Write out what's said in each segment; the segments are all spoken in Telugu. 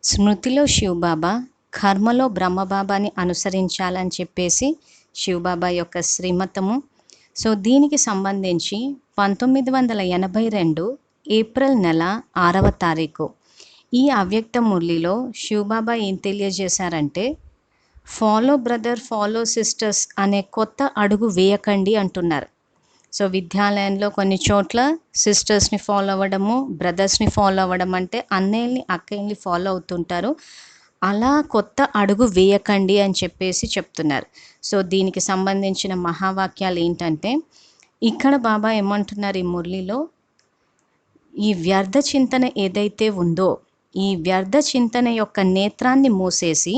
స్మృతిలో శివబాబా, కర్మలో బ్రహ్మబాబాని అనుసరించాలని చెప్పేసి శివబాబా యొక్క శ్రీమతము. సో దీనికి సంబంధించి 1982 ఏప్రిల్ నెల 6వ తారీఖు ఈ అవ్యక్త మురళిలో శివబాబా ఏం తెలియజేశారంటే, ఫాలో బ్రదర్ ఫాలో సిస్టర్స్ అనే కొత్త అడుగు వేయకండి అంటున్నారు. సో విద్యాలయంలో కొన్ని చోట్ల సిస్టర్స్ని ఫాలో అవ్వడము, బ్రదర్స్ని ఫాలో అవ్వడం అంటే అన్నయ్యల్ని అక్కయ్యల్ని ఫాలో అవుతుంటారు. అలా కొత్త అడుగు వేయకండి అని చెప్పేసి చెప్తున్నారు. సో దీనికి సంబంధించిన మహావాక్యాలు ఏంటంటే, ఇక్కడ బాబా ఏమంటున్నారు ఈ మురళిలో, ఈ వ్యర్థ చింతన ఏదైతే ఉందో ఈ వ్యర్థ చింతన యొక్క నేత్రాన్ని మూసేసి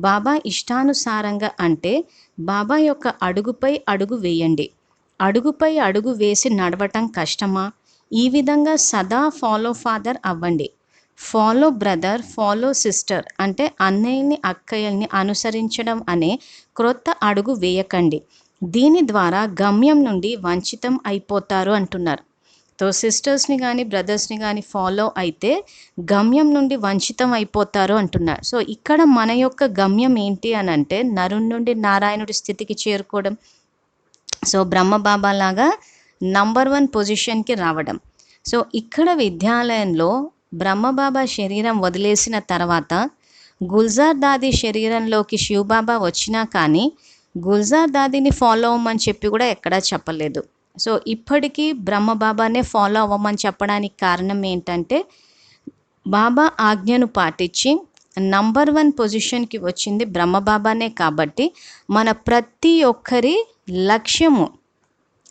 బాబా ఇష్టానుసారంగా అంటే బాబా యొక్క అడుగుపై అడుగు వేయండి. అడుగుపై అడుగు వేసి నడవటం కష్టమా? ఈ విధంగా సదా ఫాలో ఫాదర్ అవ్వండి. ఫాలో బ్రదర్ ఫాలో సిస్టర్ అంటే అన్నయ్యని అక్కయ్యల్ని అనుసరించడం అనే క్రొత్త అడుగు వేయకండి. దీని ద్వారా గమ్యం నుండి వంచితం అయిపోతారు అంటున్నారు. సో సిస్టర్స్ని కానీ బ్రదర్స్ని కానీ ఫాలో అయితే గమ్యం నుండి వంచితం అయిపోతారు అంటున్నారు. సో ఇక్కడ మన యొక్క గమ్యం ఏంటి అని అంటే నరుని నుండి నారాయణుడి స్థితికి చేరుకోవడం. సో బ్రహ్మబాబా లాగా నంబర్ 1 పొజిషన్కి రావడం. సో ఇక్కడ విద్యాలయంలో బ్రహ్మబాబా శరీరం వదిలేసిన తర్వాత గుల్జార్ దాది శరీరంలోకి శివబాబా వచ్చినా కానీ గుల్జార్ దాదిని ఫాలో అవ్వమని చెప్పి కూడా ఎక్కడా చెప్పలేదు. సో ఇప్పటికీ బ్రహ్మబాబానే ఫాలో అవ్వమని చెప్పడానికి కారణం ఏంటంటే, బాబా ఆజ్ఞను పాటించి నంబర్ 1 పొజిషన్కి వచ్చింది బ్రహ్మబాబానే. కాబట్టి మన ప్రతి ఒక్కరి లక్ష్యము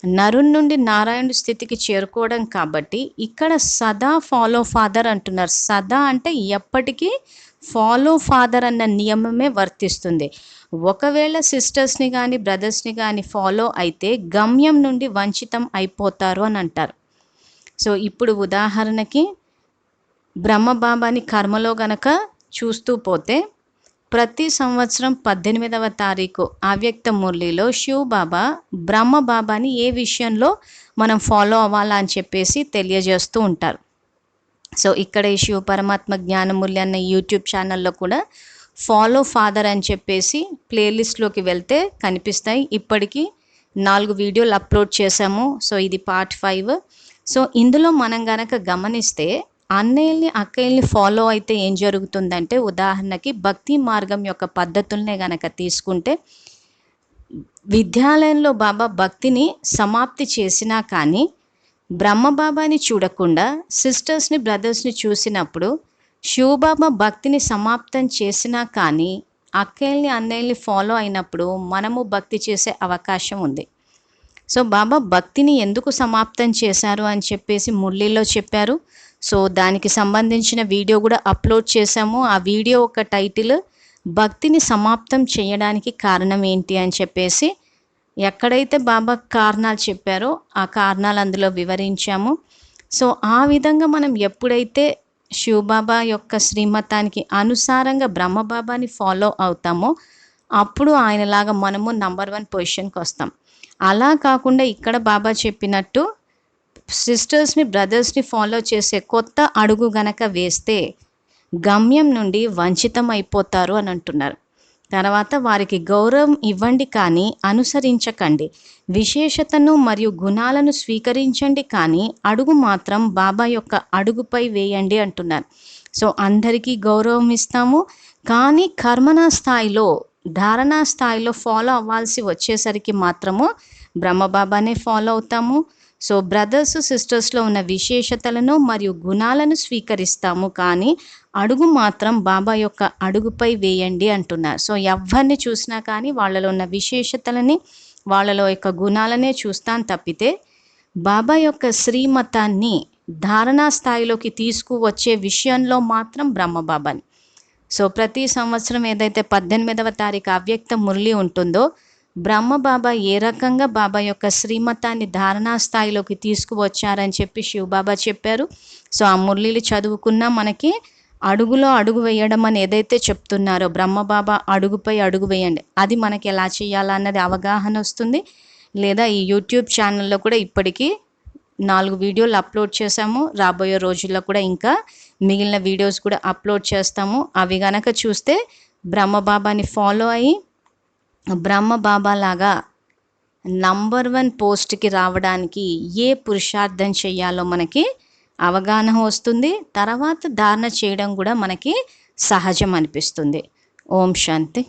నరుని నుండి నారాయణుడి స్థితికి చేరుకోవడం. కాబట్టి ఇక్కడ సదా ఫాలో ఫాదర్ అంటున్నారు. సదా అంటే ఎప్పటికీ ఫాలో ఫాదర్ అన్న నియమమే వర్తిస్తుంది. ఒకవేళ సిస్టర్స్ని కానీ బ్రదర్స్ని కానీ ఫాలో అయితే గమ్యం నుండి వంచితం అయిపోతారు అని అంటారు. సో ఇప్పుడు ఉదాహరణకి బ్రహ్మబాబాని కర్మలో గనక చూస్తూ పోతే ప్రతి సంవత్సరం 18వ తారీఖు అవ్యక్త మురళిలో శివబాబా బ్రహ్మబాబాని ఏ విషయంలో మనం ఫాలో అవ్వాలా అని చెప్పేసి తెలియజేస్తూ ఉంటారు. సో ఇక్కడ ఈ శివ పరమాత్మ జ్ఞానమురళి అన్న యూట్యూబ్ ఛానల్లో కూడా ఫాలో ఫాదర్ అని చెప్పేసి ప్లేలిస్ట్లోకి వెళ్తే కనిపిస్తాయి. ఇప్పటికీ 4 వీడియోలు అప్లోడ్ చేశాము. సో ఇది పార్ట్ 5. సో ఇందులో మనం గనక గమనిస్తే అన్నయ్యల్ని అక్కయ్యల్ని ఫాలో అయితే ఏం జరుగుతుందంటే, ఉదాహరణకి భక్తి మార్గం యొక్క పద్ధతుల్నే గనక తీసుకుంటే విద్యాలయంలో బాబా భక్తిని సమాప్తి చేసినా కానీ బ్రహ్మబాబాని చూడకుండా సిస్టర్స్ని బ్రదర్స్ని చూసినప్పుడు శివబాబా భక్తిని సమాప్తం చేసినా కానీ అక్కయ్యల్ని అన్నయ్యల్ని ఫాలో అయినప్పుడు మనము భక్తి చేసే అవకాశం ఉంది. సో బాబా భక్తిని ఎందుకు సమాప్తం చేశారు అని చెప్పేసి మురళిలో చెప్పారు. సో దానికి సంబంధించిన వీడియో కూడా అప్లోడ్ చేశాము. ఆ వీడియో ఒక టైటిల్ భక్తిని సమాప్తం చేయడానికి కారణం ఏంటి అని చెప్పేసి ఎక్కడైతే బాబా కారణాలు చెప్పారో ఆ కారణాలు అందులో వివరించాము. సో ఆ విధంగా మనం ఎప్పుడైతే శివబాబా యొక్క శ్రీమతానికి అనుసారంగా బ్రహ్మబాబాని ఫాలో అవుతామో అప్పుడు ఆయనలాగా మనము నంబర్ 1 పొజిషన్కి వస్తాం. అలా కాకుండా ఇక్కడ బాబా చెప్పినట్టు సిస్టర్స్ని బ్రదర్స్ని ఫాలో చేసే కొత్త అడుగు గనక వేస్తే గమ్యం నుండి వంచితం అయిపోతారు అని అంటున్నారు. తర్వాత వారికి గౌరవం ఇవ్వండి కానీ అనుసరించకండి. విశేషతను మరియు గుణాలను స్వీకరించండి కానీ అడుగు మాత్రం బాబా యొక్క అడుగుపై వేయండి అంటున్నారు. సో అందరికీ గౌరవం ఇస్తాము కానీ కర్మనా స్థాయిలో ధారణా స్థాయిలో ఫాలో అవ్వాల్సి వచ్చేసరికి మాత్రము బ్రహ్మబాబానే ఫాలో అవుతాము. సో బ్రదర్స్ సిస్టర్స్లో ఉన్న విశేషతలను మరియు గుణాలను స్వీకరిస్తాము కానీ అడుగు మాత్రం బాబా యొక్క అడుగుపై వేయండి అంటున్నారు. సో ఎవరిని చూసినా కానీ వాళ్ళలో ఉన్న విశేషతలని వాళ్ళలో యొక్క గుణాలనే చూస్తాను తప్పితే బాబా యొక్క శ్రీమతాన్ని ధారణా స్థాయిలోకి తీసుకువచ్చే విషయంలో మాత్రం బ్రహ్మబాబాని. సో ప్రతి సంవత్సరం ఏదైతే 18వ తారీఖు అవ్యక్త మురళి ఉంటుందో బ్రహ్మబాబా ఏ రకంగా బాబా యొక్క శ్రీమతాన్ని ధారణా స్థాయిలోకి తీసుకువచ్చారని చెప్పి శివబాబా చెప్పారు. సో ఆ మురళిలు చదువుకున్నా మనకి అడుగులో అడుగు వేయడం అని ఏదైతే చెప్తున్నారో బ్రహ్మబాబా అడుగుపై అడుగు వేయండి, అది మనకి ఎలా చేయాలన్నది అవగాహన వస్తుంది. లేదా ఈ యూట్యూబ్ ఛానల్లో కూడా ఇప్పటికీ 4 వీడియోలు అప్లోడ్ చేశాము. రాబోయే రోజుల్లో కూడా ఇంకా మిగిలిన వీడియోస్ కూడా అప్లోడ్ చేస్తాము. అవి గనక చూస్తే బ్రహ్మబాబాని ఫాలో అయ్యి బ్రహ్మబాబా లాగా నంబర్ 1 పోస్ట్కి రావడానికి ఏ పురుషార్థం చేయాలో మనకి అవగాహన వస్తుంది. తర్వాత ధారణ చేయడం కూడా మనకి సహజం అనిపిస్తుంది. ఓం శాంతి.